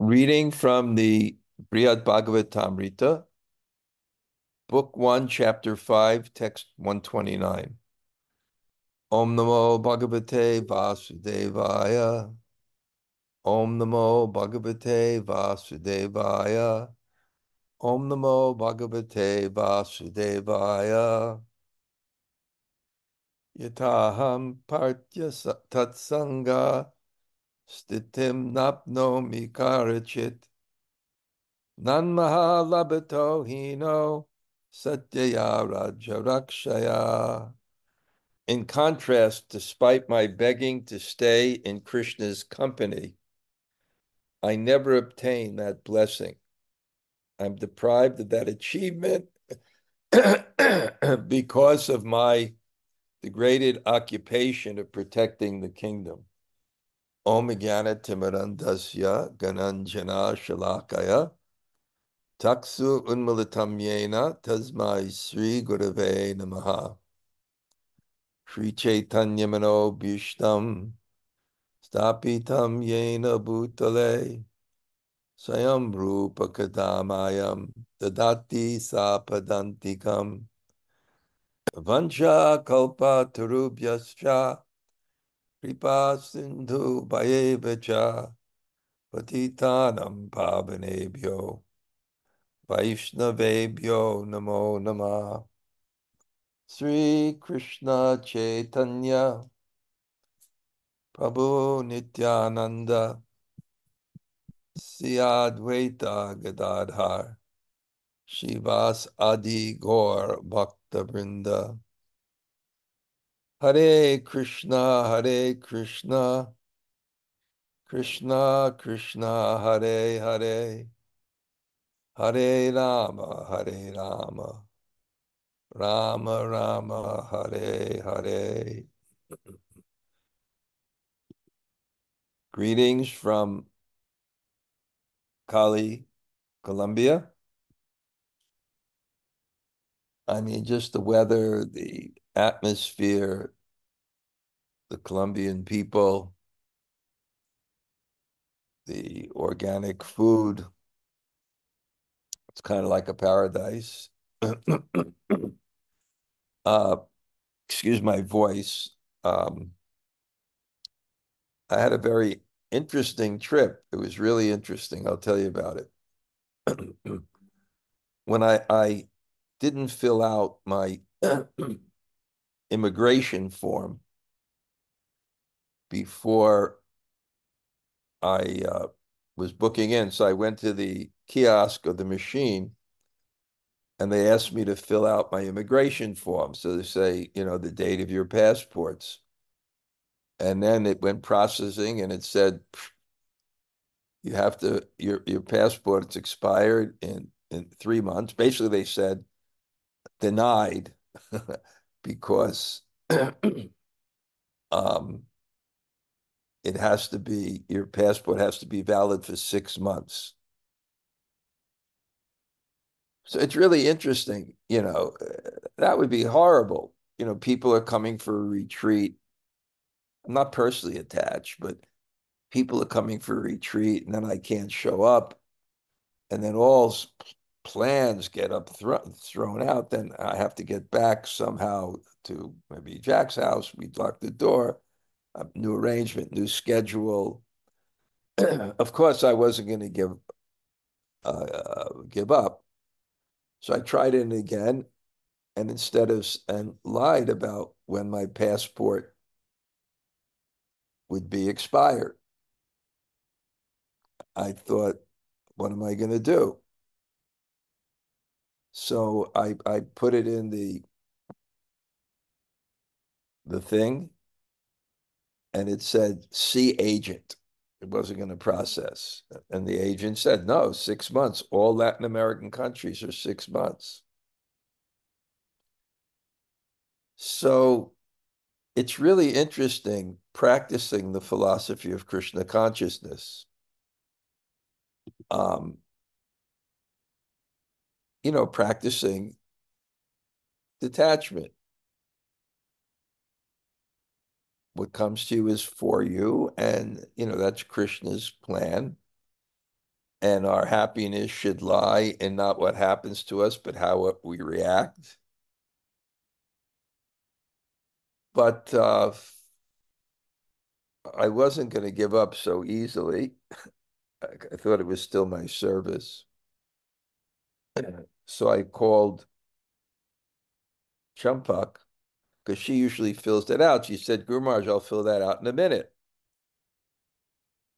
Reading from the Bṛhad-bhāgavatāmṛta, Book 1, Chapter 5, Text 129. Om Namo Bhagavate Vasudevaya. Om Namo Bhagavate Vasudevaya. Om Namo Bhagavate Vasudevaya. Yathāhaṁ prārthya tat-saṅga sthitiṁ nāpnomi karhicit. Tan-mahā-lābhato hīno satyayā rājya-rakṣayā. In contrast, despite my begging to stay in Krishna's company, I never obtain that blessing. I'm deprived of that achievement because of my degraded occupation of protecting the kingdom. Om jnana-timirandasya gananjana shalakaya taksu unmilitam yena tasmai Sri Gurave Namaha. Sri Chaitanya Mano Bhishtam Stapitam Yena Bhutale Sayam Rupa Kadamayam Dadati Sapadantikam Vancha Kalpa Tarubhyascha Kripa Sindhu Bhayevacha Patitanam Pavanebhyo Vaishnavebhyo Namo Namah. Sri Krishna Chaitanya Prabhu Nityananda Sri Advaita Gadadhar Shivas Adi Gaur Bhakta Vrinda. Hare Krishna Krishna Krishna Hare Hare Hare Rama Rama Rama Hare Hare. Greetings from Cali, Colombia. I mean, just the weather, the atmosphere, the Colombian people, the organic food. It's kind of like a paradise. Excuse my voice. I had a very interesting trip. It was really interesting. I'll tell you about it. When I didn't fill out my immigration form before I was booking in. So I went to the kiosk of the machine and they asked me to fill out my immigration form. So they say, the date of your passports. And then it went processing and it said, you have to, your passport's expired in 3 months. Basically, they said, denied because it has to be, your passport has to be valid for 6 months. So it's really interesting, that would be horrible. People are coming for a retreat. I'm not personally attached, but people are coming for a retreat and then I can't show up. And then all plans get thrown out. Then I have to get back somehow to maybe Jack's house. We lock the door, a new arrangement, new schedule. Of course, I wasn't going to give up. So I tried it again, and and lied about when my passport would be expired. I thought, what am I going to do? So I put it in the thing, and it said, see agent. It wasn't going to process. And the agent said, no, 6 months. All Latin American countries are 6 months. So it's really interesting practicing the philosophy of Krishna consciousness. Practicing detachment. What comes to you is for you, and that's Krishna's plan. and our happiness should lie in not what happens to us, but how we react. But I wasn't going to give up so easily. I thought it was still my service. So I called Champak because she usually fills that out. She said, Guru Maharaj, I'll fill that out in a minute.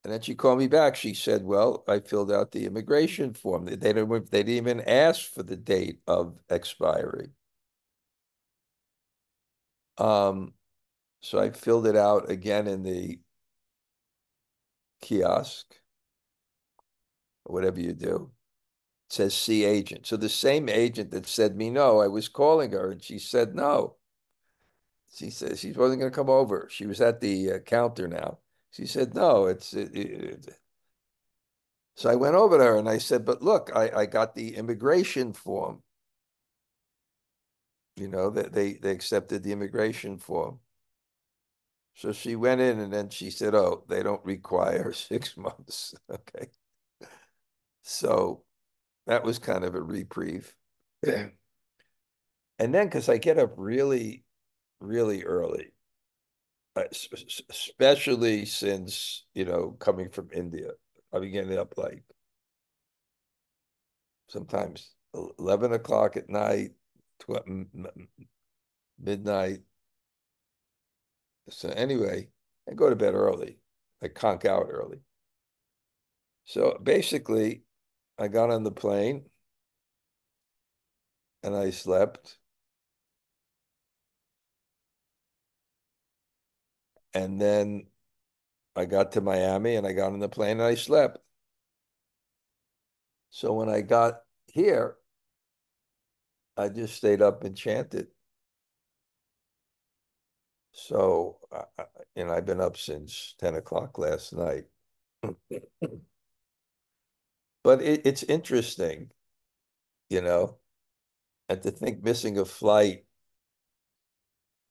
And then she called me back. She said, well, I filled out the immigration form. They didn't even ask for the date of expiry. So I filled it out again in the kiosk, or whatever you do. It says see agent. So the same agent that said me no, I was calling her and she said no. She said she wasn't going to come over. She was at the counter now. She said no, so I went over to her and I said, but look, I got the immigration form. That they accepted the immigration form. So she went in and then she said, oh, they don't require 6 months. Okay. So that was kind of a reprieve. Yeah. And then because I get up really, really early, especially since, coming from India, I've been getting up like sometimes 11 o'clock at night, midnight. So anyway, I go to bed early. I conk out early. So basically, I got on the plane and I slept. And then I got to Miami and I got on the plane and I slept. So when I got here, I just stayed up and chanted. So, I've been up since 10 o'clock last night. But it's interesting, you know, and to think missing a flight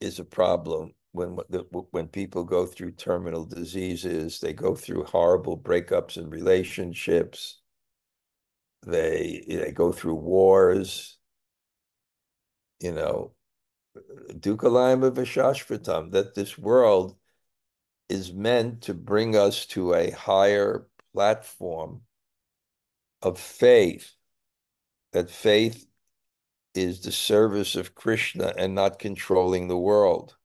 is a problem when people go through terminal diseases, they go through horrible breakups in relationships, they go through wars, you know, dukkhalayam vishashvatam, that this world is meant to bring us to a higher platform of faith, that faith is the service of Krishna and not controlling the world,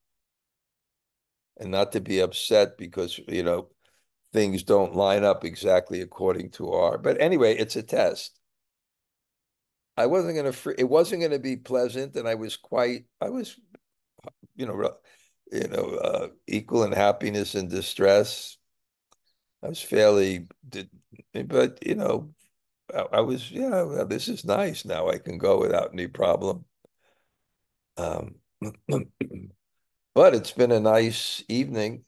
and not to be upset because, things don't line up exactly according to our. But anyway, it's a test. It wasn't going to be pleasant, and I was, you know, equal in happiness and distress. I was fairly, but I was, yeah, well, this is nice. Now I can go without any problem. Um, but it's been a nice evening.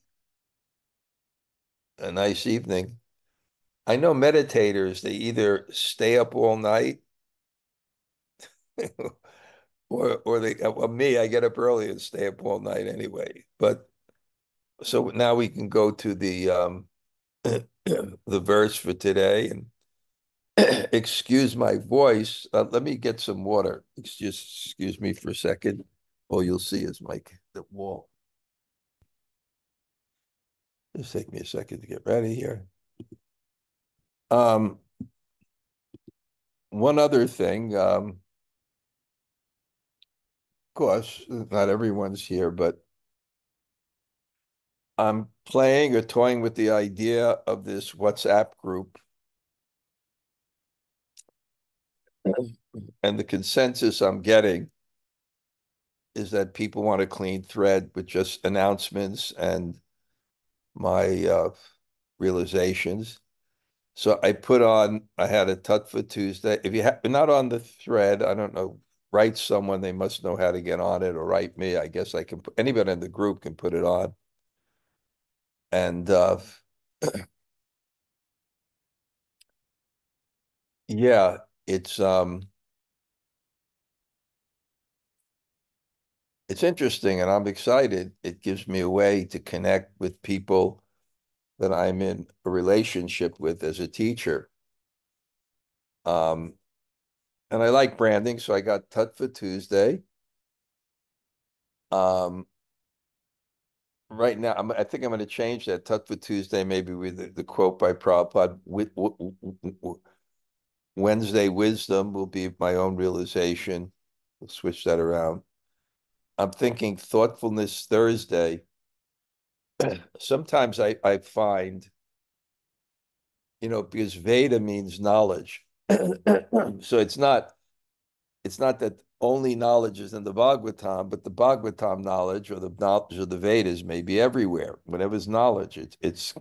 I know meditators, they either stay up all night or me, I get up early and stay up all night anyway. But so now we can go to the verse for today. And excuse my voice. Let me get some water. Excuse me for a second. All you'll see is the wall. Just take me a second to get ready here. Um, One other thing, of course, not everyone's here, but I'm playing or toying with the idea of this WhatsApp group, and the consensus I'm getting is that people want a clean thread with just announcements and my realizations. So I had a Tattva Tuesday. If you have not on the thread, I don't know, write someone, they must know how to get on it, or write me. I guess I can put, anybody in the group can put it on. And yeah, it's interesting and I'm excited. It gives me a way to connect with people that I'm in a relationship with as a teacher. Um, and I like branding, so I got Tut for Tuesday. Um, right now, I think I'm going to change that Tut for Tuesday, maybe with the quote by Prabhupada. Wednesday wisdom will be my own realization. We'll switch that around. I'm thinking thoughtfulness Thursday. Sometimes I find, because Veda means knowledge. So it's not that only knowledge is in the Bhagavatam, but the Bhagavatam knowledge or the knowledge of the Vedas may be everywhere. Whatever's knowledge, it's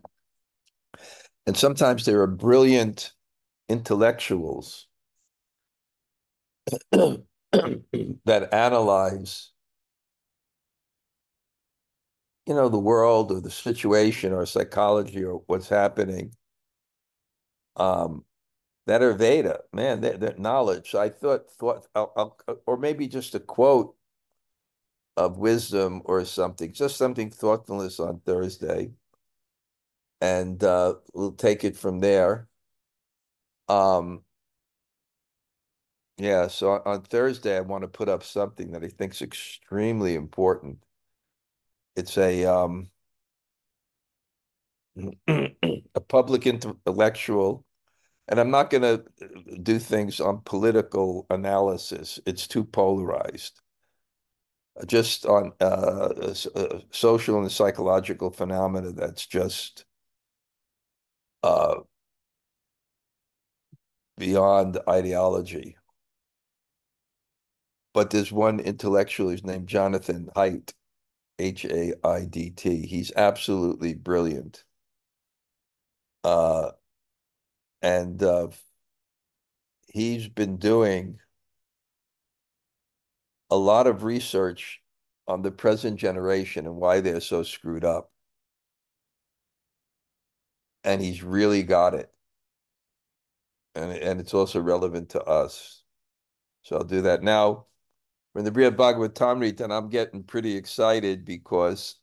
and sometimes there are brilliant intellectuals that analyze, the world or the situation or psychology or what's happening, um, that are Veda, man, that knowledge. So I thought, or maybe just a quote of wisdom or something, just something thoughtfulness on Thursday, and we'll take it from there. Um, yeah, so on Thursday, I want to put up something that I think is extremely important. It's a public intellectual, and I'm not going to do things on political analysis. It's too polarized. Just on social and psychological phenomena that's just uh, beyond ideology. But there's one intellectual who's named Jonathan Haidt, Haidt. He's absolutely brilliant. Uh, and he's been doing a lot of research on the present generation and why they're so screwed up. And he's really got it. And it's also relevant to us. So I'll do that. Now, we're in the Bṛhad-bhāgavatāmṛta, and I'm getting pretty excited because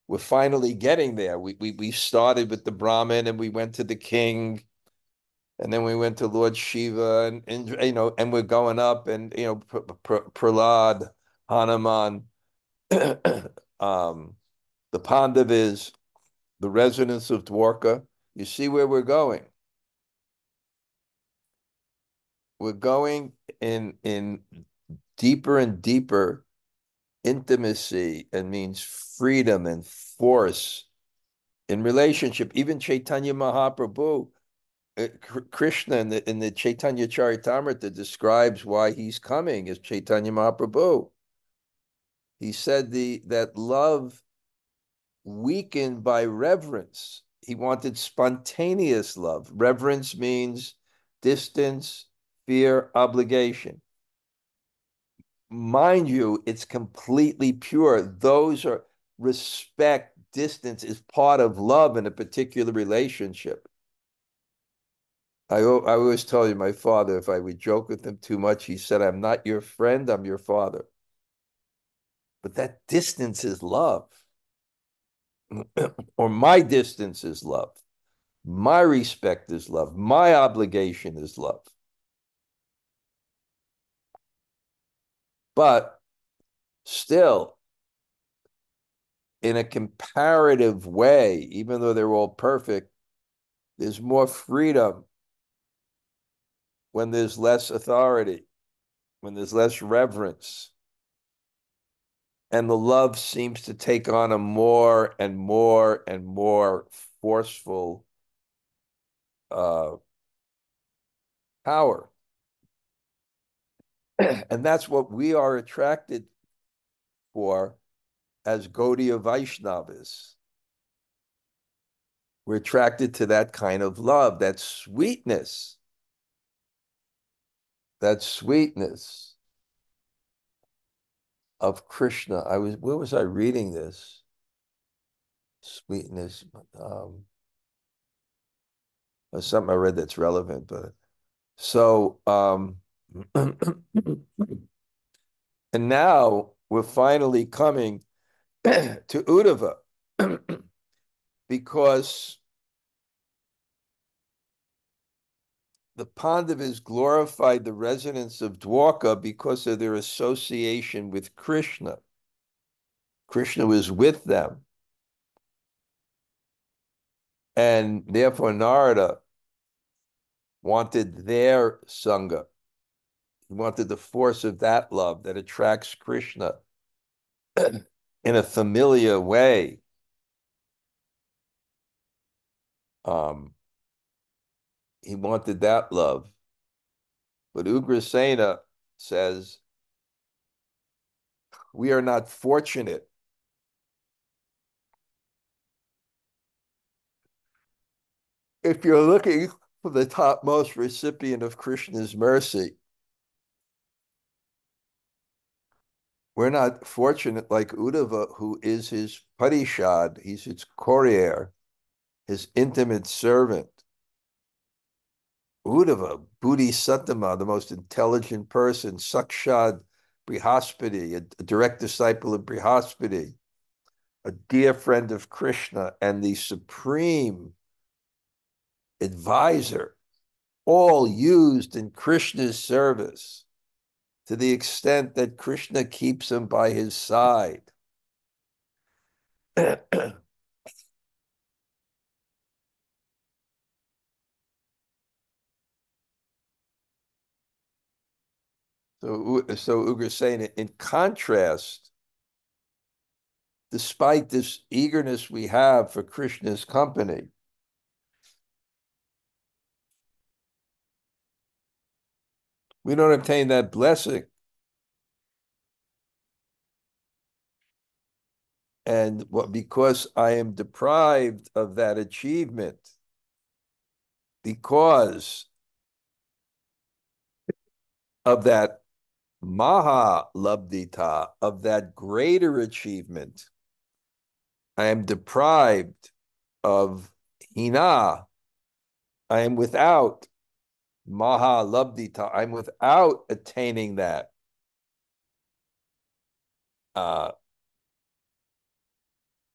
we're finally getting there. We started with the Brahmin and we went to the king, and then we went to Lord Shiva, and we're going up, and Prahlad, Hanuman, the Pandavas, the residents of Dwarka. You see where we're going. We're going in deeper and deeper intimacy, and means freedom and force in relationship. Even Chaitanya Mahaprabhu, Krishna in the Chaitanya Charitamrita describes why he's coming as Chaitanya Mahaprabhu. He said that love weakened by reverence. He wanted spontaneous love. Reverence means distance, fear, obligation. Mind you, it's completely pure. Those are respect, distance is part of love in a particular relationship. I always tell you, my father, if I would joke with him too much, he said, I'm not your friend, I'm your father. But that distance is love. Or my distance is love. My respect is love. My obligation is love. But still, in a comparative way, even though they're all perfect, there's more freedom when there's less authority, when there's less reverence. And the love seems to take on a more and more and more forceful uh, power. And that's what we are attracted for as Gaudiya Vaishnavas. We're attracted to that kind of love, that sweetness of Krishna. Where was I reading this? Sweetness. Something I read that's relevant, but so and now we're finally coming to Uddhava because the Pandavas glorified the residents of Dwarka because of their association with Krishna. Krishna was with them. And therefore Narada wanted their Sanga. He wanted the force of that love that attracts Krishna in a familiar way. He wanted that love. But Ugrasena says, we are not fortunate. If you're looking for the topmost recipient of Krishna's mercy, we're not fortunate like Uddhava, who is his parishad, he's his courier, his intimate servant. Uddhava, Bodhisattva, the most intelligent person, Sakshad Brihaspati, a direct disciple of Brihaspati, a dear friend of Krishna, and the supreme advisor, all used in Krishna's service to the extent that Krishna keeps him by his side. So Ugrasena, in contrast, despite this eagerness we have for Krishna's company, we don't obtain that blessing. And because I am deprived of that achievement, because of that mahā-lābhato, of that greater achievement, I am deprived of hīno. I am without mahā-lābhato. I'm without attaining that.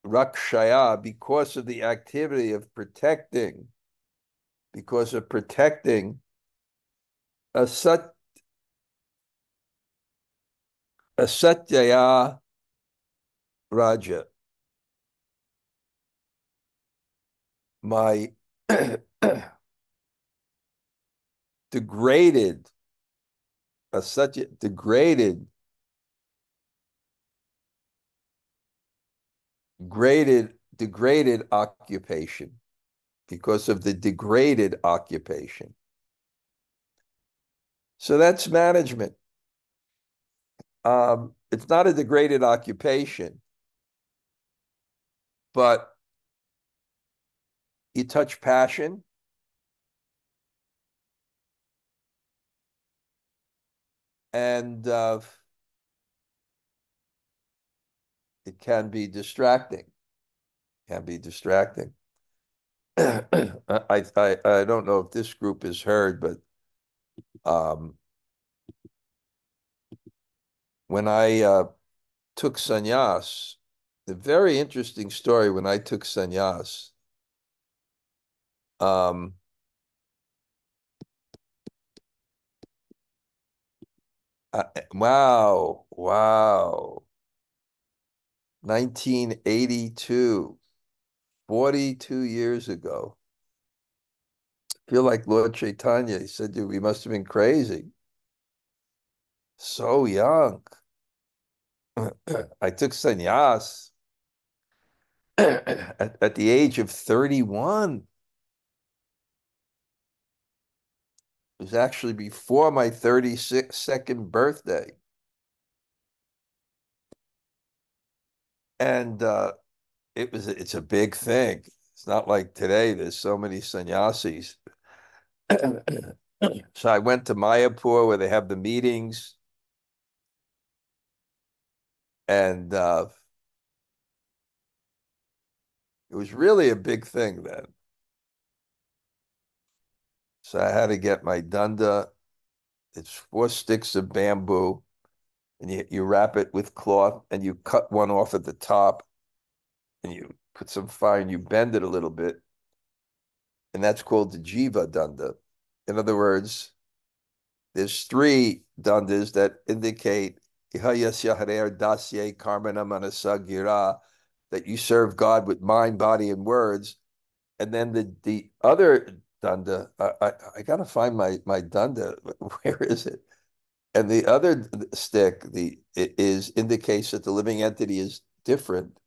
Rakṣayā, because of the activity of protecting, because of protecting a satyayā rājya, my degraded, degraded occupation, because of the degraded occupation. So that's management. It's not a degraded occupation, but you touch passion, and it can be distracting. Can be distracting. I don't know if this group has heard, but when I took sannyas, the very interesting story when I took sannyas, wow, 1982, 42 years ago. I feel like Lord Chaitanya, he said, we must have been crazy. So young. I took sannyas at the age of 31. It was actually before my 32nd birthday. And it's a big thing. It's not like today, there's so many sannyasis. So I went to Mayapur where they have the meetings. And it was really a big thing then. So I had to get my danda. It's 4 sticks of bamboo, and you wrap it with cloth, and you cut one off at the top, and you put some fire, and you bend it a little bit, and that's called the jiva danda. In other words, there's three dandas that indicate that you serve God with mind, body, and words. And then the other danda, I gotta find my danda. Where is it? And the other stick, it is indicates that the living entity is different.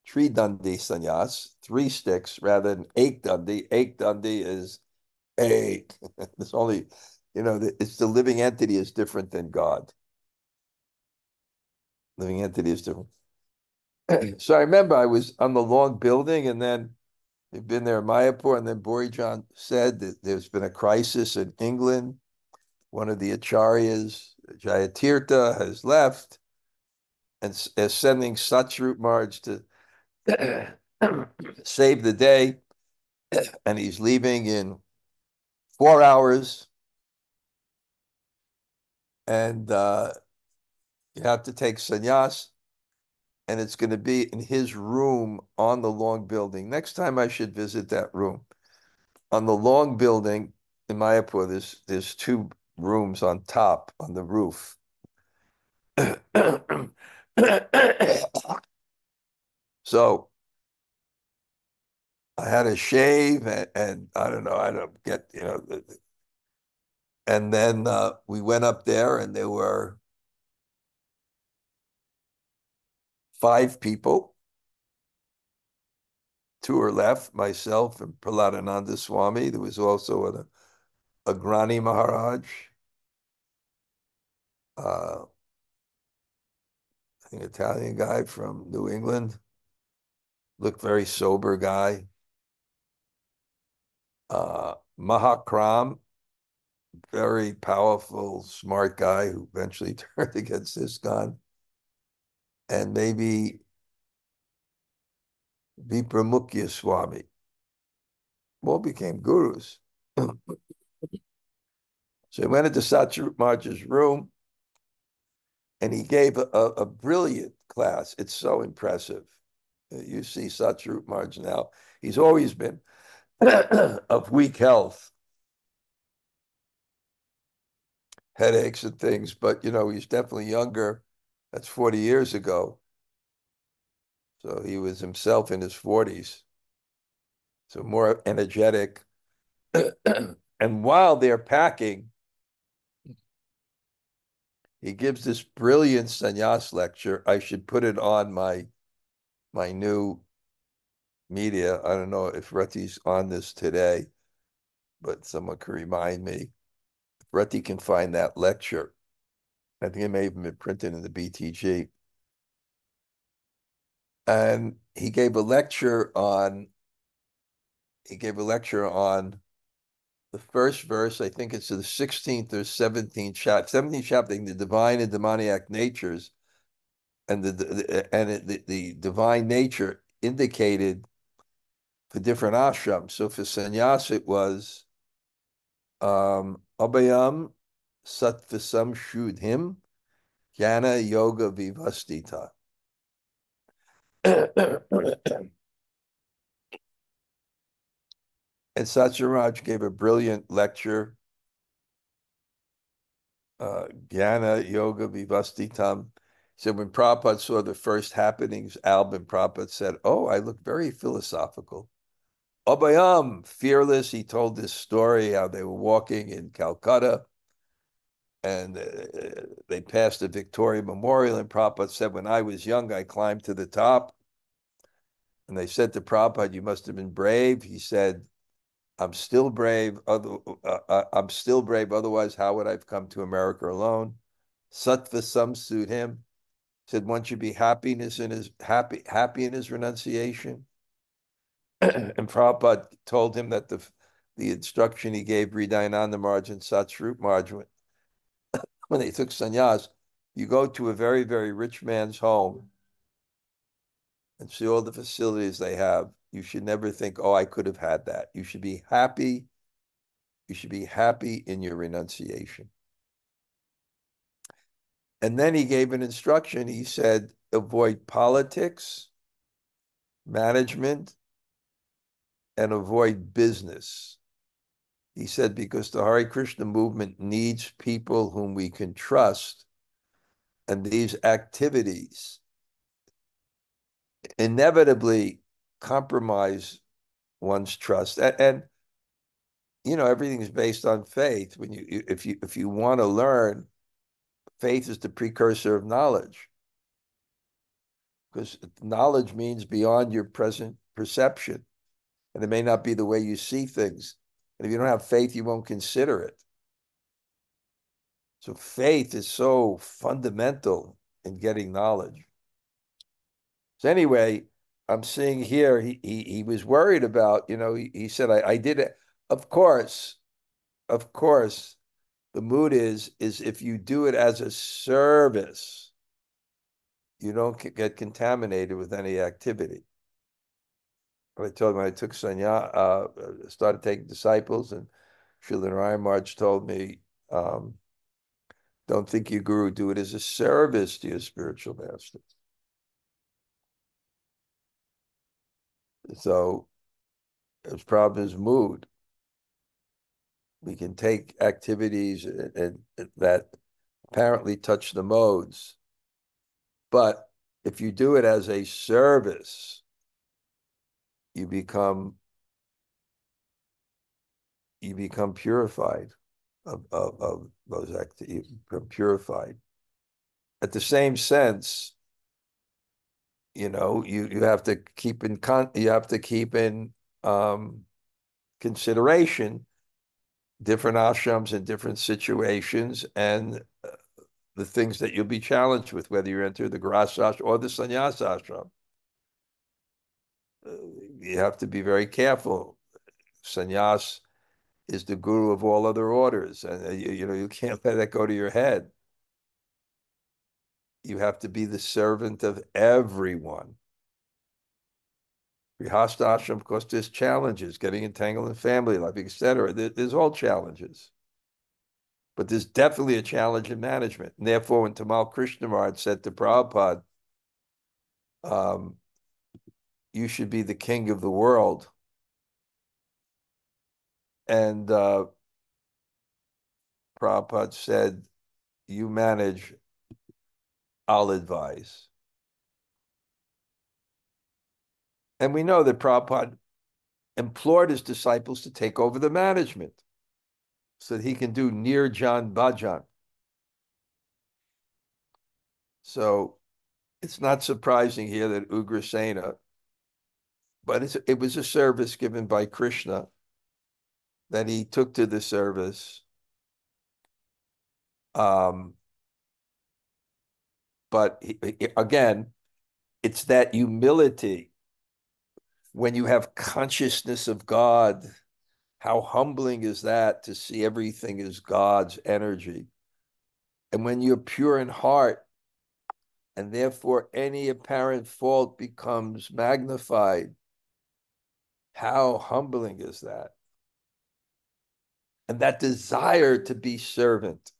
Three dandi sannyas, three sticks rather than eight dandi. Eight dandi is eight. It's only, it's the living entity is different than God. Living entity is different. So I remember I was on the long building, and then we've been there in Mayapur, and then Borijan said that there's been a crisis in England. One of the acharyas, Jayatirtha, has left and is sending Satsvarup Maharaj to save the day, and he's leaving in 4 hours, and you have to take sannyas, and it's going to be in his room on the long building. Next time I should visit that room. On the long building in Mayapur, there's two rooms on top on the roof. So I had a shave, and I don't know, I don't get, and then we went up there, and there were 5 people. 2 are left, myself and Bṛhad-bhāgavatāmṛta Swami. There was also a Grani Maharaj, uh, an Italian guy from New England, looked very sober guy. Mahakram, very powerful, smart guy who eventually turned against ISKCON. And maybe Vipramukhya Swami. All became gurus. So he went into Satsvarup Maharaj's room, and he gave a brilliant class. It's so impressive. You see Satsvarup Maharaj now. He's always been of weak health, headaches and things, but he's definitely younger. That's 40 years ago. So he was himself in his 40s. So more energetic. And while they're packing, he gives this brilliant sannyas lecture. I should put it on my new media. I don't know if Rati's on this today, but someone can remind me. If Rati can find that lecture, I think it may have been printed in the BTG. And he gave a lecture on the first verse. I think it's the 16th or 17th chapter. 17th chapter, the divine and demoniac natures, and the divine nature indicated for different ashrams. So for sannyas, it was abhayam sattvasam shudhim jnana yoga vivastita. And Satyaraj gave a brilliant lecture, Jnana Yoga Vivastitam. He said when Prabhupada saw the first happenings album, Prabhupada said, "Oh, I look very philosophical." Abhayam, fearless, he told this story how they were walking in Calcutta, and they passed the Victoria Memorial, and Prabhupada said, "When I was young, I climbed to the top." And they said to Prabhupada, "You must have been brave." He said, I'm still brave. I'm still brave. Otherwise, how would I have come to America alone? Sattva suit him. Said one should be happy in his renunciation. And Prabhupada told him that the instruction he gave Hridayananda Maharaj and Satsvarup Maharaj when they took sannyas, you go to a very, very rich man's home and see all the facilities they have. You should never think, oh, I could have had that. You should be happy. You should be happy in your renunciation. And then he gave an instruction. He said, avoid politics, management, and avoid business. He said, because the Hare Krishna movement needs people whom we can trust, and these activities inevitably compromise one's trust. And everything is based on faith. When if you want to learn, faith is the precursor of knowledge, because knowledge means beyond your present perception, and it may not be the way you see things. And if you don't have faith, you won't consider it. So faith is so fundamental in getting knowledge. So anyway, I'm seeing here he was worried about, he said, I did it. Of course, the mood is if you do it as a service, you don't get contaminated with any activity. I told him I took Sanya, started taking disciples, and Srila Dhanurdhara Swami told me, don't think your guru, do it as a service to your spiritual master. So his problem is mood. We can take activities that apparently touch the modes, but if you do it as a service, you become purified of those activities. You become purified. At the same sense, you have to keep in consideration different ashrams in different situations, and the things that you'll be challenged with, whether you enter the grahastha or the sannyas ashram. You have to be very careful. Sannyas is the guru of all other orders, and you can't let that go to your head. You have to be the servant of everyone. Grihastha ashram, of course, there's challenges, getting entangled in family life, etc. There's all challenges. But there's definitely a challenge in management. And therefore, when Tamal Krishna Maharaj said to Prabhupada, you should be the king of the world, and Prabhupada said, you manage, I'll advise. And we know that Prabhupada implored his disciples to take over the management so that he can do nirjan bhajan. So it's not surprising here that Ugrasena, but it was a service given by Krishna that he took to the service. But again, it's that humility. When you have consciousness of God, how humbling is that to see everything as God's energy? And when you're pure in heart, and therefore any apparent fault becomes magnified, how humbling is that? And that desire to be servant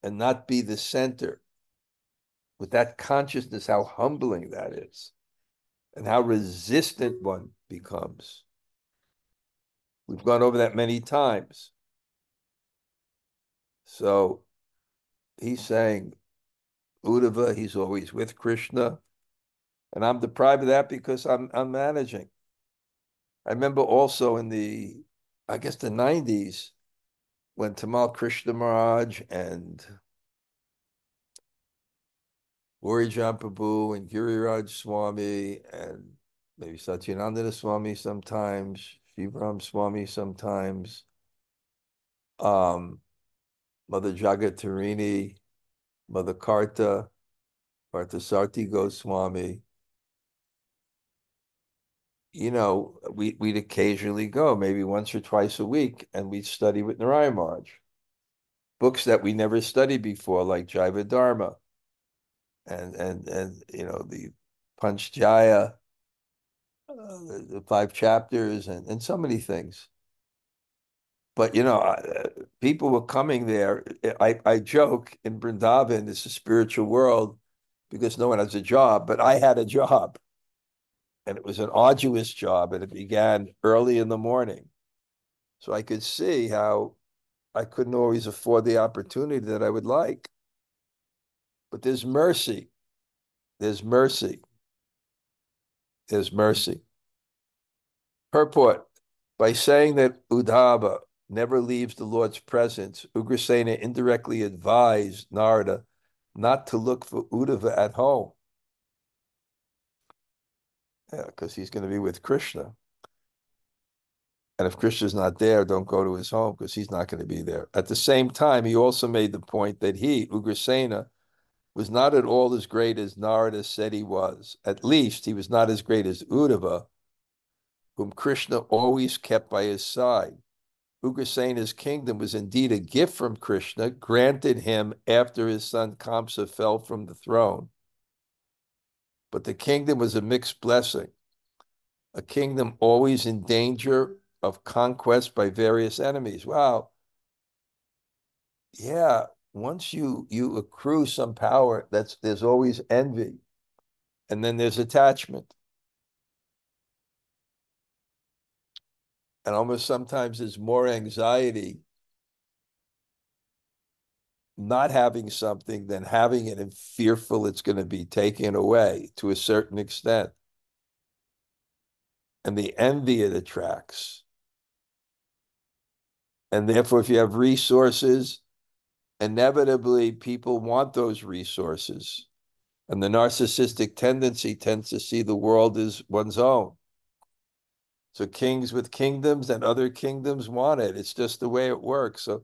and not be the center, with that consciousness, how humbling that is, and how resistant one becomes. We've gone over that many times. So he's saying, Uddhava, he's always with Krishna, and I'm deprived of that because I'm managing. I remember also in the 90s, when Tamal Krishna Maharaj and Urijan Prabhu and Giriraj Swami and maybe Satyanandana Swami sometimes, Shivram Swami sometimes, Mother Jagatarini, Mother Karta, Parthasarthi Goswami. We'd occasionally go, maybe once or twice a week, and we'd study with Narayana Maharaj. Books that we never studied before, like Jaiva Dharma and the Panchjaya, the 5 chapters, and so many things. But people were coming there. I joke, in Vrindavan, it's a spiritual world because no one has a job, but I had a job, and it was an arduous job, and it began early in the morning. So I could see how I couldn't always afford the opportunity that I would like. But there's mercy. There's mercy. There's mercy. Purport. By saying that Uddhava never leaves the Lord's presence, Ugrasena indirectly advised Narada not to look for Uddhava at home. Yeah, because he's going to be with Krishna. And if Krishna's not there, don't go to his home because he's not going to be there. At the same time, he also made the point that he, Ugrasena, was not at all as great as Narada said he was. At least he was not as great as Uddhava, whom Krishna always kept by his side. Ugrasena's kingdom was indeed a gift from Krishna, granted him after his son Kamsa fell from the throne. But the kingdom was a mixed blessing, a kingdom always in danger of conquest by various enemies. Wow. Yeah, once you accrue some power, there's always envy, and then there's attachment. And almost sometimes there's more anxiety not having something than having it and fearful it's going to be taken away to a certain extent. And the envy it attracts. And therefore, if you have resources, inevitably people want those resources. And the narcissistic tendency tends to see the world as one's own. So kings with kingdoms and other kingdoms want it. It's just the way it works. So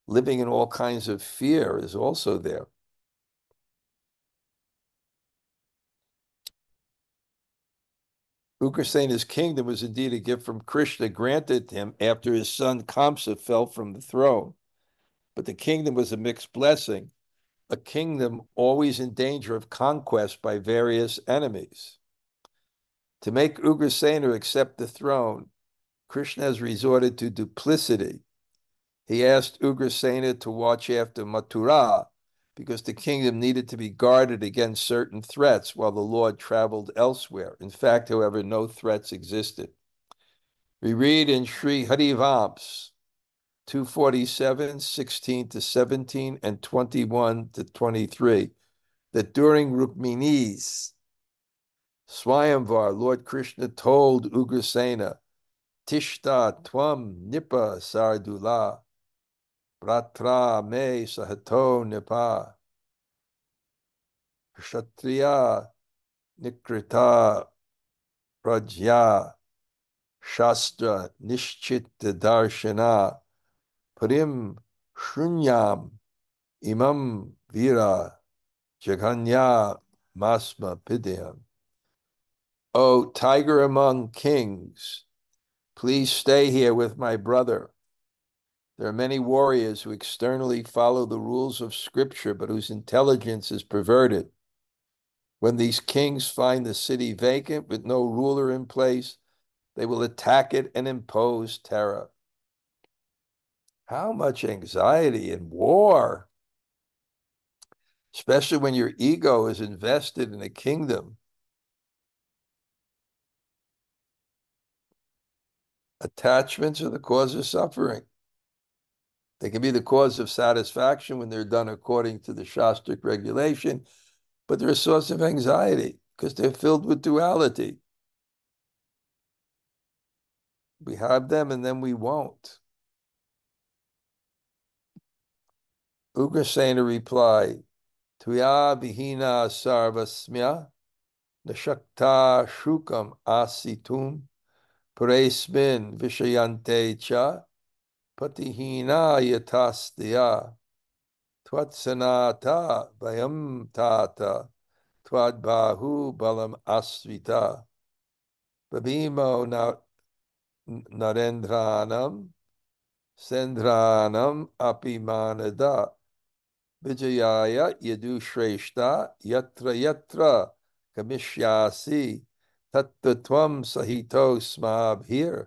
living in all kinds of fear is also there. Ugrasena's kingdom was indeed a gift from Krishna granted him after his son Kamsa fell from the throne. But the kingdom was a mixed blessing, a kingdom always in danger of conquest by various enemies. To make Ugrasena accept the throne, Krishna has resorted to duplicity. He asked Ugrasena to watch after Mathura because the kingdom needed to be guarded against certain threats while the Lord traveled elsewhere. In fact, however, no threats existed. We read in Sri Harivamsa 247, 16 to 17, and 21 to 23, that during Rukmini's Swayamvar, Lord Krishna told Ugrasena, Tishta tvam nipa sardula, bratra me sahato nipa, kshatriya nikrita prajya, shastra nishchita darshana, parim shrunyam imam vira jaganya masma pidyam. O tiger among kings, please stay here with my brother. There are many warriors who externally follow the rules of scripture, but whose intelligence is perverted. When these kings find the city vacant with no ruler in place, they will attack it and impose terror. How much anxiety and war, especially when your ego is invested in a kingdom. Attachments are the cause of suffering. They can be the cause of satisfaction when they're done according to the Shastric regulation, but they're a source of anxiety because they're filled with duality. We have them and then we won't. Ugrasena replied, Tuya vihina sarvasmya nashakta shukam asitum paresmin vishayante cha patihina yatasdya tvatsanata vayam tata twadbahu balam asvita babimo narendranam sendranam apimanada vijayaya yadu shreshta yatra yatra kamishyasi tattatvam sahito smabhir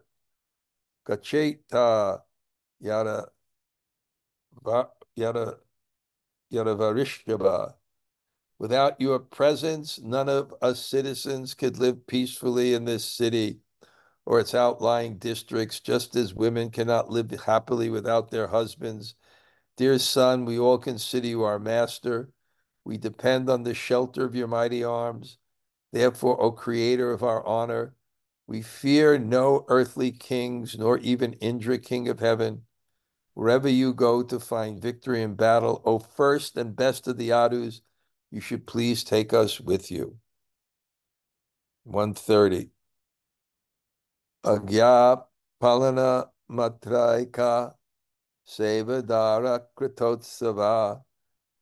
kacheta yada yada yada varishtaba. Without your presence, none of us citizens could live peacefully in this city or its outlying districts, just as women cannot live happily without their husbands. Dear son, we all consider you our master. We depend on the shelter of your mighty arms. Therefore, O creator of our honor, we fear no earthly kings, nor even Indra, king of heaven. Wherever you go to find victory in battle, O first and best of the Yadus, you should please take us with you. 130. Agya palana matraika sevadara kritotsava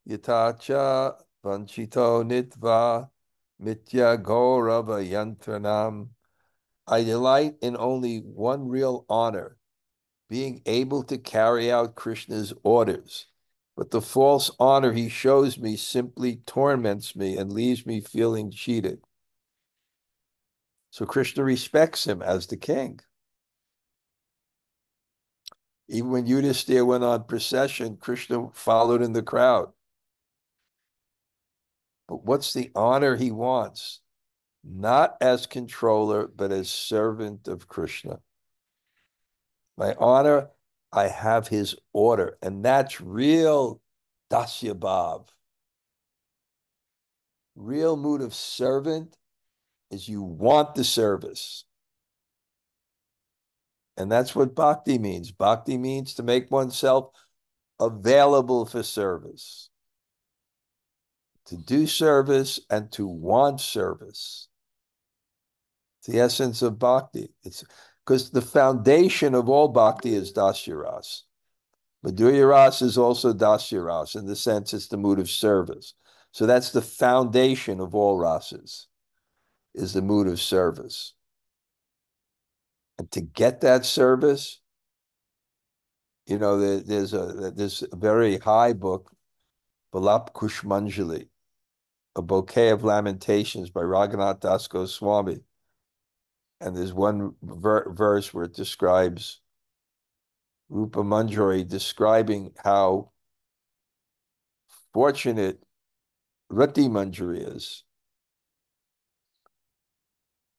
yatacha vanchito nitva mitya gaurava yantranam. I delight in only one real honor, being able to carry out Krishna's orders. But the false honor he shows me simply torments me and leaves me feeling cheated. So Krishna respects him as the king. Even when Yudhisthira went on procession, Krishna followed in the crowd. But what's the honor he wants? Not as controller, but as servant of Krishna. My honor, I have his order, and that's real dasya bhav. Real mood of servant is you want the service. And that's what bhakti means. Bhakti means to make oneself available for service, to do service and to want service. It's the essence of bhakti. It's because the foundation of all bhakti is dasya ras. Madhurya ras is also dasya ras. In the sense, it's the mood of service. So that's the foundation of all rasas, is the mood of service. And to get that service, there's a very high book, Balap Kushmanjali, a bouquet of lamentations by Raghunath Das Goswami. And there's one verse where it describes Rupa Manjari, describing how fortunate Rati Manjari is,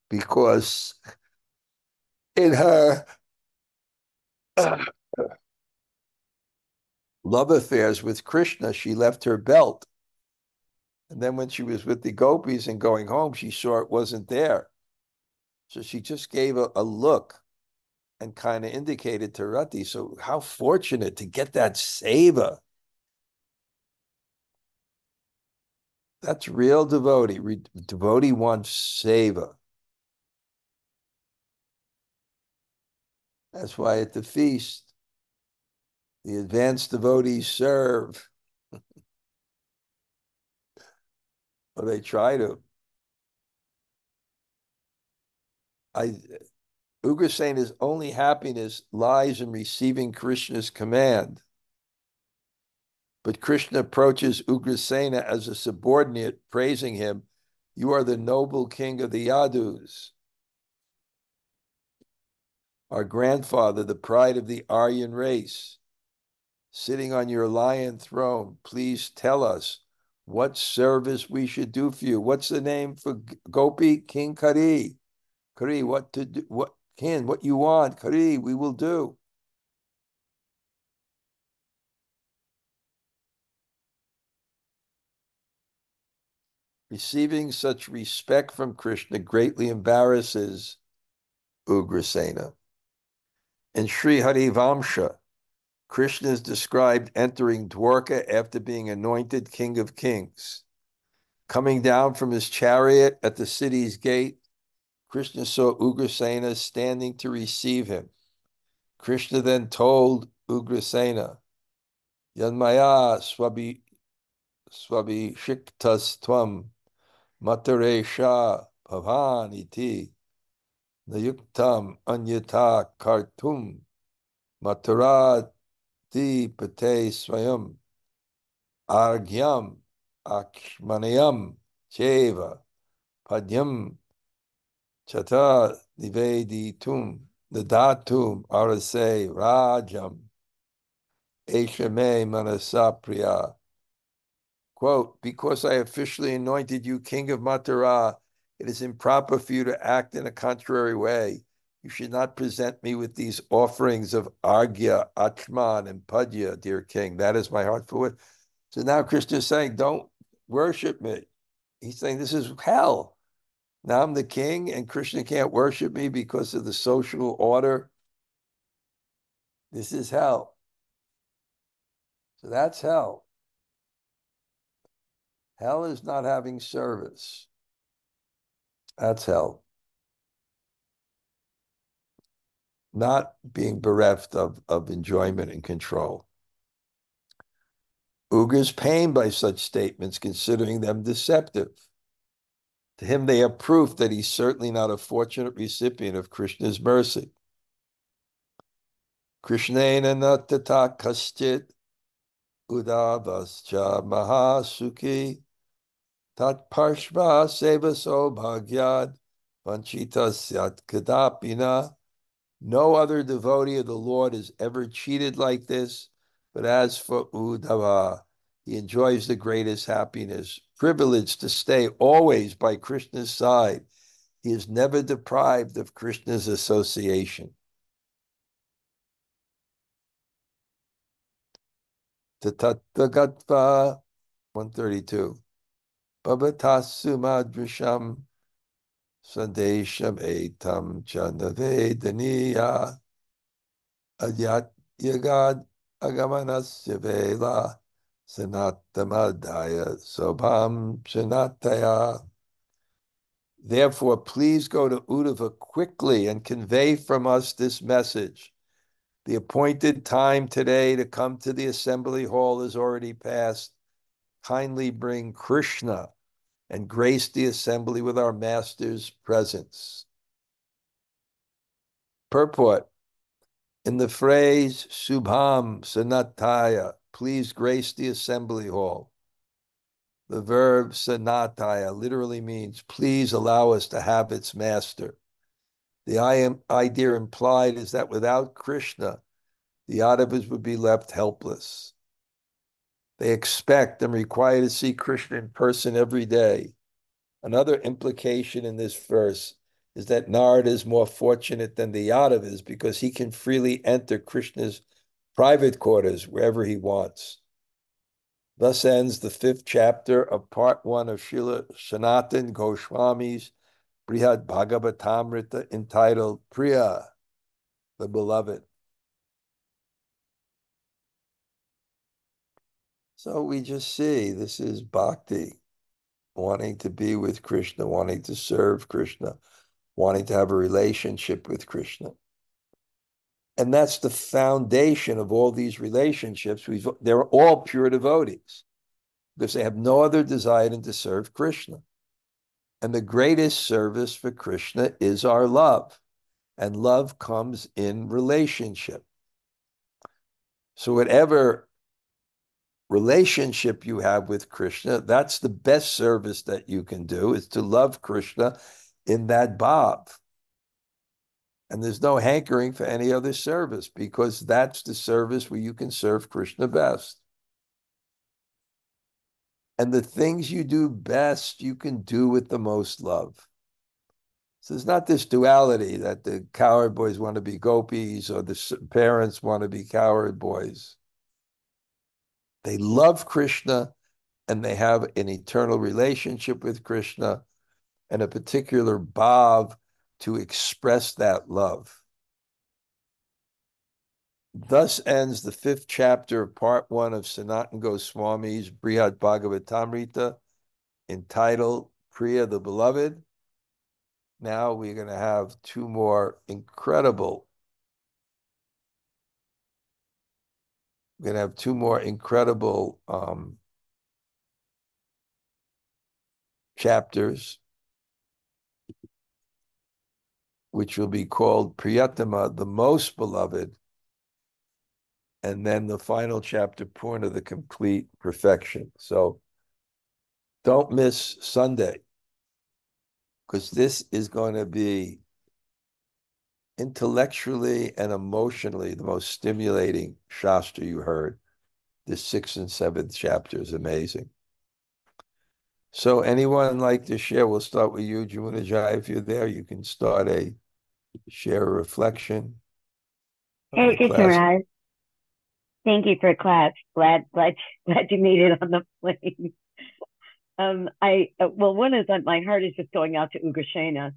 because in her love affairs with Krishna, she left her belt. And then when she was with the gopis and going home, she saw it wasn't there. So she just gave a look and kind of indicated to Rati. So how fortunate to get that seva. That's real devotee. Devotee wants seva. That's why at the feast, the advanced devotees serve. Or they try to. Ugrasena's only happiness lies in receiving Krishna's command. But Krishna approaches Ugrasena as a subordinate, praising him, "You are the noble king of the Yadus, our grandfather, the pride of the Aryan race. Sitting on your lion throne, please tell us what service we should do for you." What's the name for Gopi? King Kari. Kari, what to do? What you want? Kari, we will do. Receiving such respect from Krishna greatly embarrasses Ugrasena. In Sri Harivamsha, Krishna is described entering Dwarka after being anointed king of kings. Coming down from his chariot at the city's gate, Krishna saw Ugrasena standing to receive him. Krishna then told Ugrasena, "Yanmaya swabhishiktas tvam mataresha bhavan iti nayuktam anyata kartum mataradi pate swayam argyam akshmanayam cheva padyam chata niveditum nadatum arase rajam eshame manasapriya." Quote, "Because I officially anointed you king of Mathura, it is improper for you to act in a contrary way. You should not present me with these offerings of argya, atman, and padya, dear king. That is my heart for it. So now Krishna is saying, don't worship me. He's saying, this is hell. Now I'm the king and Krishna can't worship me because of the social order. This is hell. So that's hell. Hell is not having service. That's hell. Not being bereft of enjoyment and control. Uga is pained by such statements, considering them deceptive. To him, they are proof that he's certainly not a fortunate recipient of Krishna's mercy. Krishnena natata kaschit udavascha mahasukhi tat-parshva sevaso bhagyad vanchita syat kadapina. No other devotee of the Lord is ever cheated like this, but as for Uddhava, he enjoys the greatest happiness, privileged to stay always by Krishna's side. He is never deprived of Krishna's association. Tatagatva 132. Bhavatassumadrisham sandesham etam chanavedaniya adyat yagad agamanasya vela sanatamadaya sobham sanataya. Therefore, please go to Uddhava quickly and convey from us this message. The appointed time today to come to the assembly hall is already passed. Kindly bring Kṛṣṇa and grace the assembly with our master's presence. Purport. In the phrase Subham Sanataya, please grace the assembly hall, the verb Sanataya literally means please allow us to have its master. The idea implied is that without Kṛṣṇa, the Yadavas would be left helpless. They expect and require to see Kṛṣṇa in person every day. Another implication in this verse is that Narada is more fortunate than the Yadavas because he can freely enter Krishna's private quarters wherever he wants. Thus ends the 5th chapter of part 1 of Srila Sanatana Goswami's Bṛhad-bhāgavatāmṛta entitled Priya, the Beloved. So we just see this is bhakti, wanting to be with Krishna, wanting to serve Krishna, wanting to have a relationship with Krishna. And that's the foundation of all these relationships. They're all pure devotees because they have no other desire than to serve Krishna. And the greatest service for Krishna is our love. And love comes in relationship. So whatever relationship you have with Krishna, that's the best service that you can do, is to love Krishna in that bhav. And there's no hankering for any other service because that's the service where you can serve Krishna best. And the things you do best, you can do with the most love. So there's not this duality that the cowherd boys want to be gopis or the parents want to be cowherd boys. They love Krishna and they have an eternal relationship with Krishna and a particular bhav to express that love. Thus ends the 5th chapter of part 1 of Sanatana Goswami's Bṛhad-bhāgavatāmṛta entitled Priya the Beloved. Now we're going to have two more incredible chapters, which will be called Priyatama, the most beloved, and then the final chapter, Purna, the complete perfection. So don't miss Sunday, because this is going to be intellectually and emotionally the most stimulating Shastra you heard. This 6th and 7th chapter is amazing. So anyone like to share? We'll start with you, Jumanajai. If you're there, you can start a share a reflection on Hey, the Krishna class. Raj. Thank you for class. Glad you made it on the plane. Well, one is that my heart is just going out to Ugrasena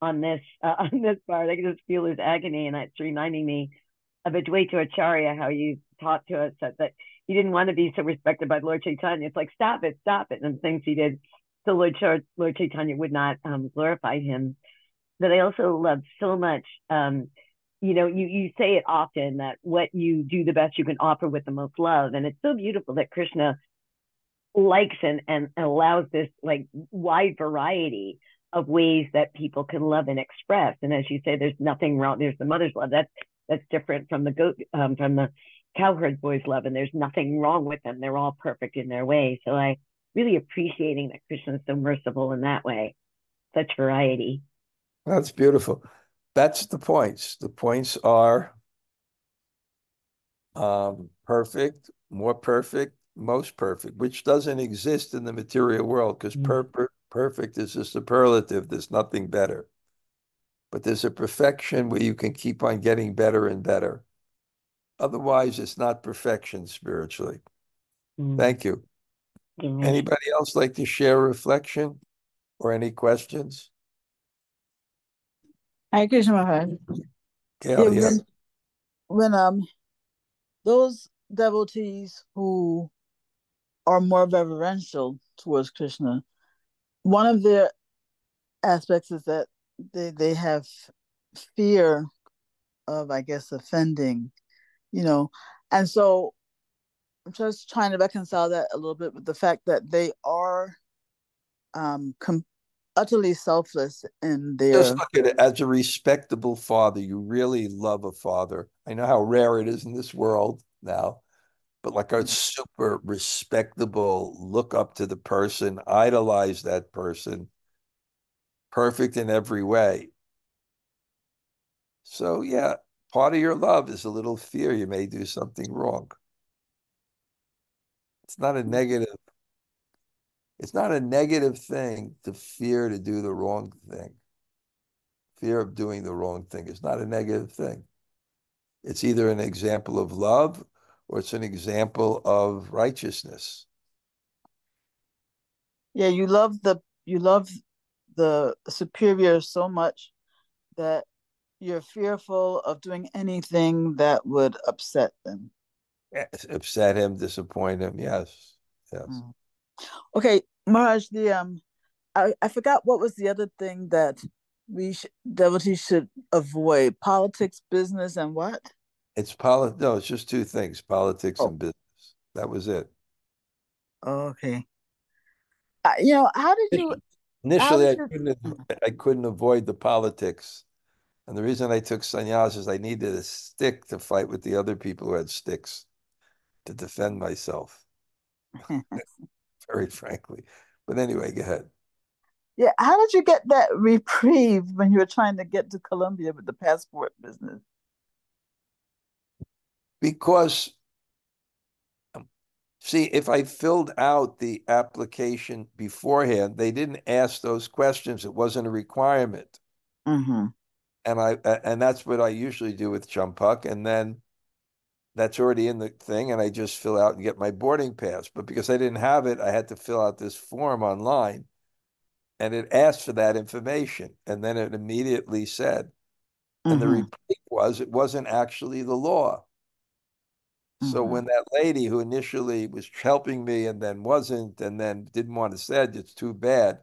on this part. I can just feel his agony, and it's reminding me of Advaita Acharya, how you taught to us that he didn't want to be so respected by Lord Chaitanya. It's like stop it, and things he did. So Lord Chaitanya would not glorify him. But I also love so much. You say it often that what you do the best you can offer with the most love, and it's so beautiful that Krishna likes and allows this like wide variety of ways that people can love and express. And as you say, there's nothing wrong. There's the mother's love that's different from the goat from the cowherd boy's love, and there's nothing wrong with them. They're all perfect in their way. So I really appreciating that Krishna is so merciful in that way. Such variety. That's beautiful. That's the points. The points are perfect, more perfect, most perfect, which doesn't exist in the material world because perfect is a superlative. There's nothing better. But there's a perfection where you can keep on getting better and better. Otherwise, it's not perfection spiritually. Mm. Thank you. Yes. Anybody else like to share a reflection or any questions? Hare Krishna Maharaj. Yeah, Gail, yeah. when those devotees who are more reverential towards Krishna, one of their aspects is that they have fear of, I guess, offending, you know. And so I'm just trying to reconcile that a little bit with the fact that they are um com- utterly selfless in Just their look at it as a respectable father. You really love a father. I know how rare it is in this world now, but like a super respectable, look up to the person, idolize that person, perfect in every way. So, yeah, part of your love is a little fear you may do something wrong. It's not a negative, it's not a negative thing to fear to do the wrong thing. Fear of doing the wrong thing is not a negative thing. It's either an example of love or it's an example of righteousness. yeah, you love the superior so much that you're fearful of doing anything that would upset them. Upset him, disappoint him. Yes. Yes. Mm. Okay, Maharaj, I forgot what was the other thing that devotees should avoid: politics, business, and what? No, it's just two things, politics Oh, and business. That was it. okay. How did you? How Initially, did you? I couldn't avoid the politics. And the reason I took sannyas is I needed a stick to fight with the other people who had sticks to defend myself, very frankly. But anyway, go ahead. Yeah, how did you get that reprieve when you were trying to get to Colombia with the passport business? Because, see, if I filled out the application beforehand, they didn't ask those questions. It wasn't a requirement. Mm-hmm. And that's what I usually do with Champak. And then that's already in the thing, and I just fill out and get my boarding pass. But because I didn't have it, I had to fill out this form online, and it asked for that information. And then it immediately said, and the Mm-hmm. reprieve was it wasn't actually the law. So Mm-hmm. when that lady who initially was helping me and then wasn't, and then didn't want to said it's too bad,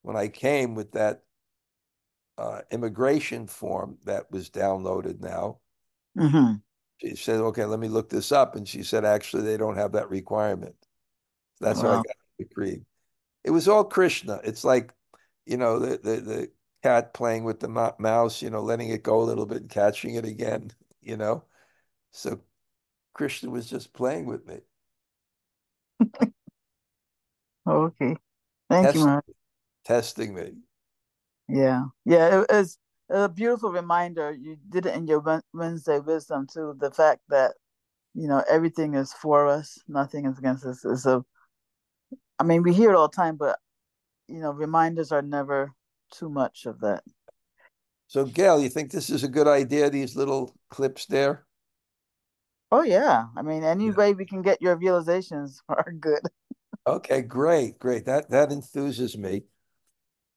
when I came with that immigration form that was downloaded now, Mm-hmm. she said, "Okay, let me look this up." And she said, "Actually, they don't have that requirement." That's how I Wow. got the creed. It was all Krishna. It's like, the cat playing with the mouse, letting it go a little bit and catching it again, you know. So Krishna was just playing with me, Okay. Thank you, test, man. testing me. Yeah. Yeah. It was a beautiful reminder. You did it in your Wednesday wisdom too. The fact that, everything is for us, nothing is against us. I mean, we hear it all the time, but reminders are never too much of that. So, Gail, you think this is a good idea, these little clips there? Oh yeah. I mean, any Yeah. way we can get your realizations are good. Okay, great, great. That enthuses me.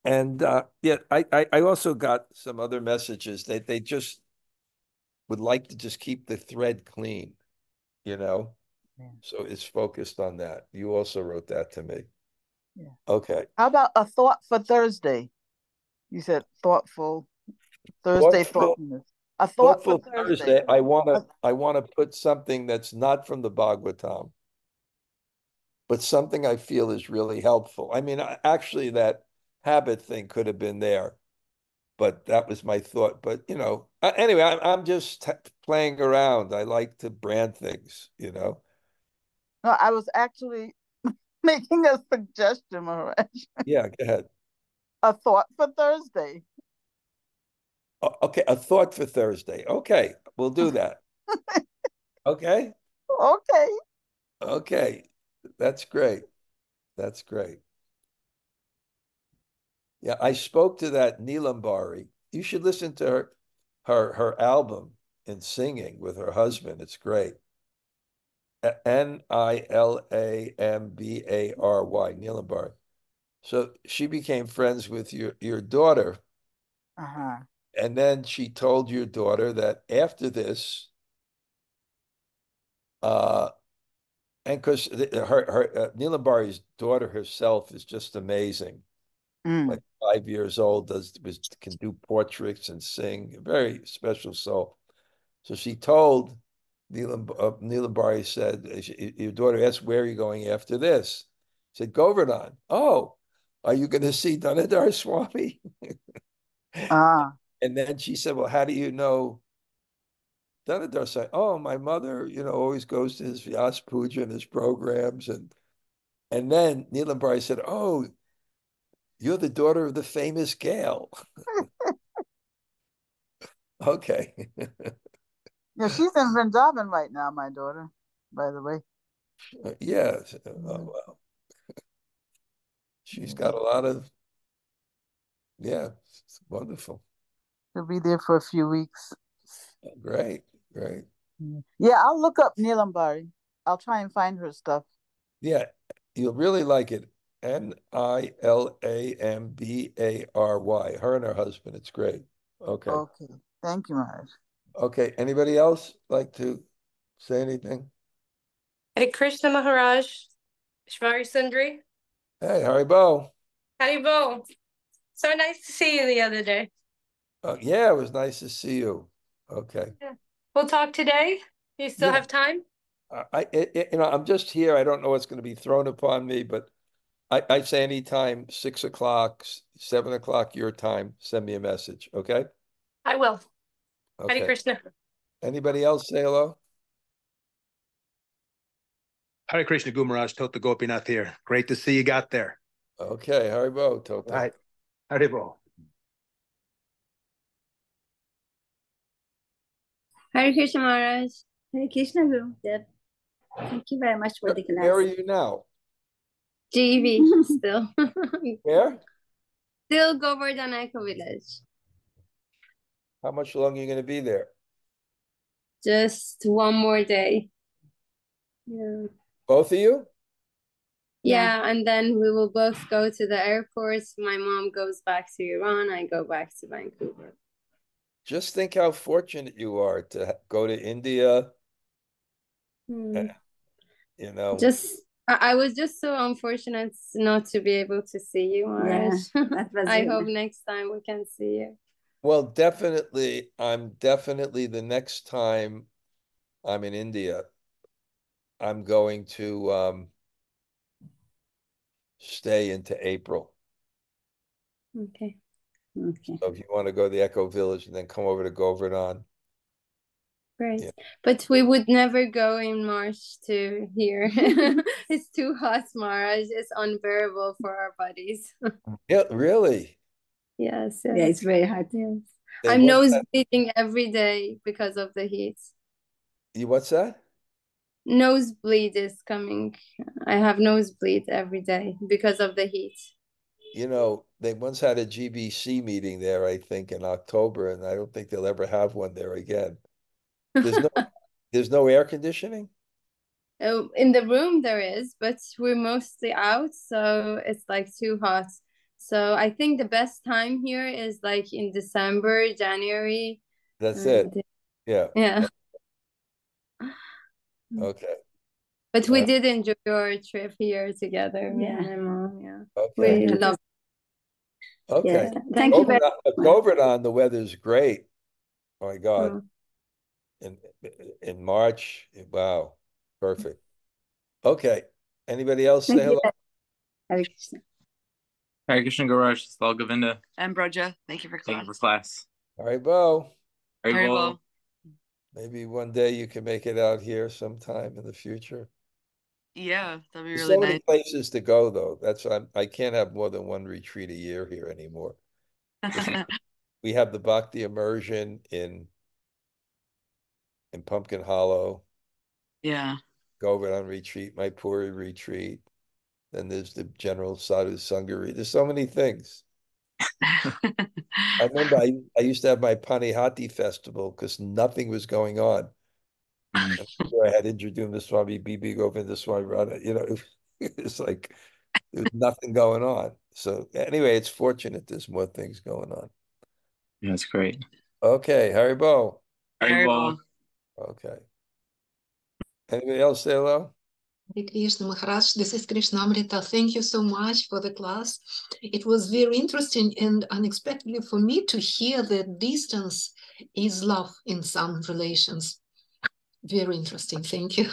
And yeah, I also got some other messages that they just would like to just keep the thread clean, you know? Yeah. So it's focused on that. You also wrote that to me. Yeah. Okay. How about a thought for Thursday? You said thoughtful Thursday Thoughtful, thoughtfulness. A thought for thoughtful Thursday. Thursday. I wanna put something that's not from the Bhagavatam, but something I feel is really helpful. I mean, actually, that habit thing could have been there, but that was my thought. But anyway, I'm just playing around. I like to brand things. No, I was actually making a suggestion, Maharaj. Yeah, go ahead. A thought for Thursday. Okay, a thought for Thursday. Okay, we'll do that. Okay, Okay. okay, that's great. That's great. Yeah, I spoke to that Neelambari. You should listen to her album in singing with her husband. It's great. Nilambary, Neelambari. So she became friends with your daughter, Uh-huh. and then she told your daughter that after this, uh, and because her Neelambari's daughter herself is just amazing. Mm. Like 5 years old, can do portraits and sing. A very special soul. So she told Neelambari said, your daughter asked, where are you going after this? Said, Govardhan. Oh, are you going to see Dhanurdhara Swami? Ah. And then she said, well, how do you know Dhanurdhara Swami? Oh, my mother, always goes to his Vyas Puja and his programs. And then Neelambari said, oh, you're the daughter of the famous Gail. Okay. Yeah, she's in Vrindavan right now, my daughter, by the way. Yeah. Oh, Yeah. well, she's Yeah. got a lot of, yeah, it's wonderful. She'll be there for a few weeks. Great, great. Yeah, I'll look up Neelambari. I'll try and find her stuff. Yeah, you'll really like it. Nilambary. Her and her husband. It's great. Okay. Okay. Thank you, Maharaj. Okay. Anybody else like to say anything? Hare Krishna Maharaj, Shvari Sundari, Hey, Haribo. Haribo. So nice to see you the other day. Yeah, it was nice to see you. Okay. Yeah. We'll talk today. You still Yeah. have time? I'm just here. I don't know what's going to be thrown upon me, but I say anytime, 6 o'clock, 7 o'clock your time, send me a message. Okay. I will. Hare Okay. Krishna. Anybody else say hello? Hare Krishna, Gumaraj, Tota Gopinath here. Great to see you got there. Okay. Haribo, Toto. Right. Haribo. Hare Krishna Maharaj. Hare Krishna Guru. Dev. Thank you very much for the Where are class. you now? GV still. Where? Still Govardhan Eco Village. How much longer are you going to be there? Just one more day. Yeah. Both of you? Yeah, and then we will both go to the airport. My mom goes back to Iran. I go back to Vancouver. Just think how fortunate you are to go to India. Hmm. You know. Just I was just so unfortunate not to be able to see you, Maharaj. that was I really- hope next time we can see you. Well, definitely, I'm definitely the next time I'm in India, I'm going to stay into April. Okay. Okay. So if you want to go to the Echo Village and then come over to Govardhan. Great. Yeah. But we would never go in March to here. It's too hot, Maharaj. It's unbearable for our bodies. Yeah, really? Yes, Yeah, yes. it's very hard. Yes. Hey, I'm what's nose that? bleeding every day because of the heat. What's that? Nosebleed is coming. I have nosebleed every day because of the heat. they once had a GBC meeting there, I think, in October, and I don't think they'll ever have one there again. There's no there's no air conditioning? Oh, in the room there is, but we're mostly out, so it's like too hot. So I think the best time here is like in December, January. That's it. Yeah. Yeah. Okay. But we did enjoy our trip here together, me and my mom. Yeah. Okay. We love Okay. Yeah. Thank you very Govardhan, the weather's great. Oh my God. Oh. In March, wow, perfect. Okay. Anybody else say Thank you. hello? Hare Krishna. Hare Krishna Garaj, Sthal Govinda. And Bṛhad, thank you for class. Thank you for class. All right, Bo. Haribol. Maybe one day you can make it out here sometime in the future. Yeah, that'd be There's really so many nice. places to go, though. I can't have more than one retreat a year here anymore. We have the Bhakti immersion in Pumpkin Hollow. Yeah. Govardhan retreat, my Puri retreat. Then there's the general sadhu Sanga retreat. There's so many things. I remember I used to have my Panihati festival because nothing was going on. And I had Indradyumna Swami, B.B. Govinda Swami, Radha, it's like there's nothing going on. So anyway, it's fortunate there's more things going on. Yeah, that's great. Okay, Haribo. Haribol. Okay. Anybody else say hello? Hare Krishna Maharaj, this is Krishna-katha. Thank you so much for the class. It was very interesting and unexpectedly for me to hear that distance is love in some relations. Very interesting. Thank you.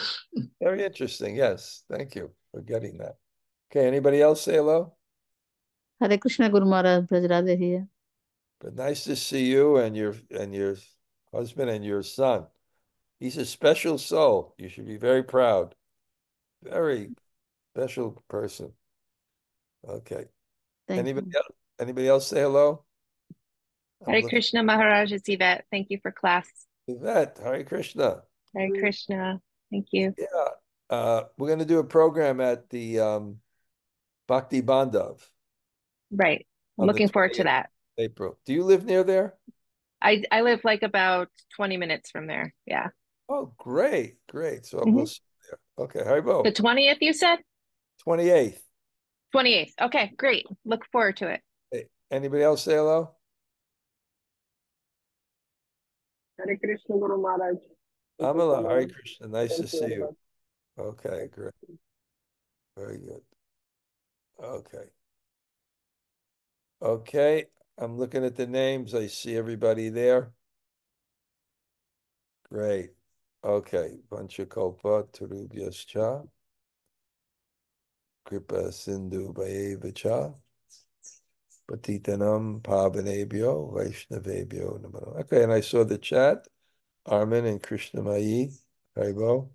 Very interesting. Yes. Thank you for getting that. Okay. Anybody else say hello? Hare Krishna Guru Maharaj, Bṛhad here. But nice to see you and your husband and your son. He's a special soul. You should be very proud. Very special person. Okay. Anybody else say hello? Hare Krishna Maharaj, it's Yvette. Thank you for class. Yvette, Hare Krishna. Hare Krishna. Thank you. Yeah. We're going to do a program at the Bhakti Bandhav. Right. I'm looking forward to that. April. Do you live near there? I live like about 20 minutes from there. Yeah. Oh, great. Great. So we'll see you there. Okay. Haribo. The 20th, you said? 28th. 28th. Okay, great. Look forward to it. Hey, anybody else say hello? Hare Krishna Guru Maharaj. Amala, Hare Krishna. Nice to see you. Okay, great. Very good. Okay. Okay. I'm looking at the names. I see everybody there. Great. Okay. Vanchakalpa Tarubhyascha. Kripa Sindhu Bhayevacha. Patitanam Pavanebhyo Vaishnavebhyo Namo. Okay, and I saw the chat. Armin and Krishnamayi. Haribo.